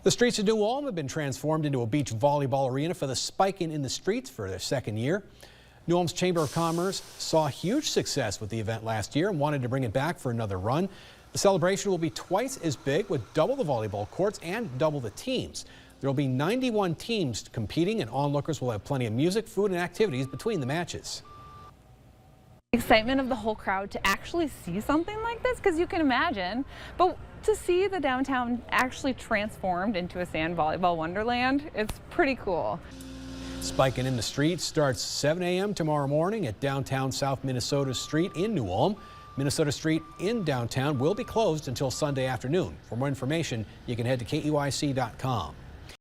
The streets of New Ulm have been transformed into a beach volleyball arena for the Spikin in the Streets for their second year. New Ulm's Chamber of Commerce saw huge success with the event last year and wanted to bring it back for another run. The celebration will be twice as big with double the volleyball courts and double the teams. There will be 91 teams competing, and onlookers will have plenty of music, food, and activities between the matches. Excitement of the whole crowd to actually see something like this, because you can imagine, but to see the downtown actually transformed into a sand volleyball wonderland, it's pretty cool. Spikin in the Streets starts 7 a.m. tomorrow morning at downtown South Minnesota Street in New Ulm. Minnesota Street in downtown will be closed until Sunday afternoon. For more information, you can head to KUIC.com.